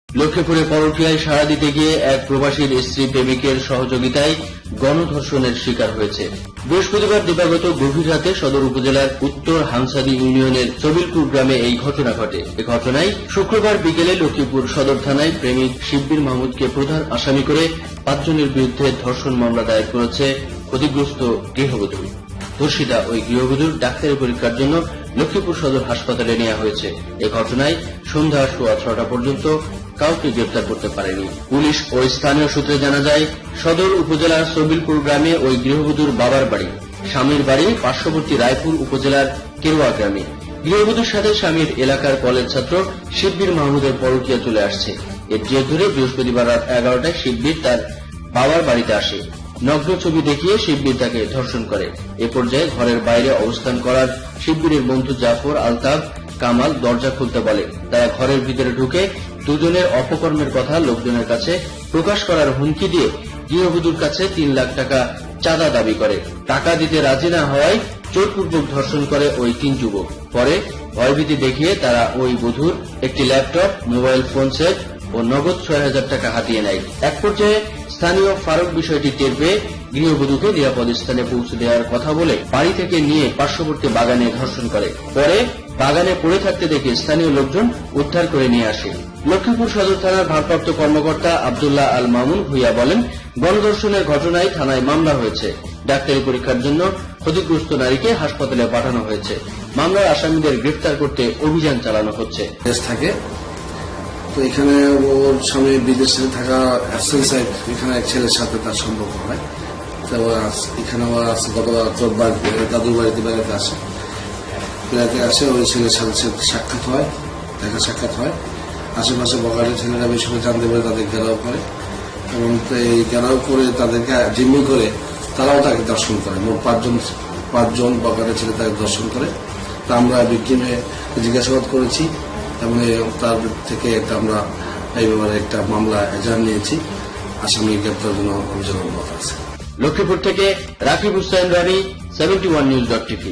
লক্ষ্মীপুরে পরকীয়ায় সাড়া দিতে গিয়ে এক প্রবাসীর স্ত্রী প্রেমিকের সহযোগিতায় গণধর্ষণের শিকার হয়েছে। বৃহস্পতিবার দিবাগত গভীর রাতে সদর উপজেলার উত্তর হামসাদি ইউনিয়নের সবিলপুর গ্রামে এই ঘটনা ঘটে। এ ঘটনায় শুক্রবার বিকেলে লক্ষ্মীপুর সদর থানায় প্রেমিক শিব্বির মাহমুদকে প্রধান আসামি করে 5 জনের বিরুদ্ধে ধর্ষণ মামলা দায়ের করেছে ক্ষতিগ্রস্ত গৃহবধূ। ধর্ষিতা ওই গৃহবধূর ডাক্তারি পরীক্ষার জন্য লক্ষ্মীপুর সদর হাসপাতালে নেওয়া হয়েছে। এ ঘটনায় সন্ধ্যা 6:15 পর্যন্ত কাউকে গ্রেপ্তার করতে পারেনি পুলিশ ও স্থানীয় সূত্রে জানা যায়, সদর উপজেলার সবিলপুর গ্রামে ওই গৃহবধূর বাবার বাড়ি, স্বামীর বাড়ি পার্শ্ববর্তী রায়পুর উপজেলার কেরুয়া গ্রামে। গৃহবধূর সাথে স্বামীর এলাকার কলেজ ছাত্র শিব্বির মাহমুদের পরকীয়া চলে আসছে। এর জের ধরে বৃহস্পতিবার রাত 11টায় শিব্বির তার বাবার বাড়িতে আসে। নগ্ন ছবি দেখিয়ে শিব্বির তাকে ধর্ষণ করে। এ পর্যায়ে ঘরের বাইরে অবস্থান করার শিব্বিরের বন্ধু জাফর, আলতাফ, কামাল দরজা খুলতে বলে। তারা ঘরের ভিতরে ঢুকে দুজনের অপকর্মের কথা লোকজনের কাছে প্রকাশ করার হুমকি দিয়ে গৃহবধূর কাছে 3 লাখ টাকা চাঁদা দাবি করে। টাকা দিতে রাজি না হওয়ায় জোরপূর্বক ধর্ষণ করে ওই 3 যুবক। পরে ভয়ভীতি দেখিয়ে তারা ওই বধূর একটি ল্যাপটপ, মোবাইল ফোন সেট ও নগদ 6,000 টাকা হাতিয়ে নেয়। এক পর্যায়ে স্থানীয় ফারুক বিষয়টি টের পেয়ে গৃহবধূকে নিরাপদ স্থানে পৌঁছে দেওয়ার কথা বলে বাড়ি থেকে নিয়ে পার্শ্ববর্তী বাগানে ধর্ষণ করে। পরে বাগানে পড়ে থাকতে দেখে স্থানীয় লোকজন উদ্ধার করে নিয়ে আসে। লক্ষ্মীপুর সদর থানার ভারপ্রাপ্ত কর্মকর্তা আব্দুল্লাহ আল মামুন ভুইয়া বলেন, গণধর্ষণের ঘটনায় থানায় মামলা হয়েছে। ডাক্তারি পরীক্ষার জন্য ক্ষতিগ্রস্ত নারীকে হাসপাতালে পাঠানো হয়েছে। মামলার আসামিদের গ্রেফতার করতে অভিযান চালানো হচ্ছে। তো এখানে ওর স্বামী বিদেশে থাকা এখানে এক ছেলের সাথে তার সম্পর্ক হয়। তো এখানে গতবার বাড়িতে দাদুর বাড়িতে বেড়াতে আসে। ওই ছেলের সাথে সাক্ষাৎ হয়, দেখা সাক্ষাৎ হয়। আশেপাশে বগাটের ছেলেরা বিষয়ে জানতে পারে, তাদের ঘেরাও করে এবং এই ঘেরাও করে তাদেরকে জিম্মি করে তারাও তাকে দর্শন করে। মোট 5 জন বগাটের ছেলে তাকে দর্শন করে। তা আমরা ভিকটিমে জিজ্ঞাসাবাদ করেছি এবং তার থেকে আমরা এই ব্যাপারে একটা মামলা এজাহার নিয়েছি। আসামি গ্রেপ্তারের জন্য অভিযান অব্যাহত আছে। লক্ষ্মীপুর থেকে রাকিব হুসাইন রানী, 71news.tv।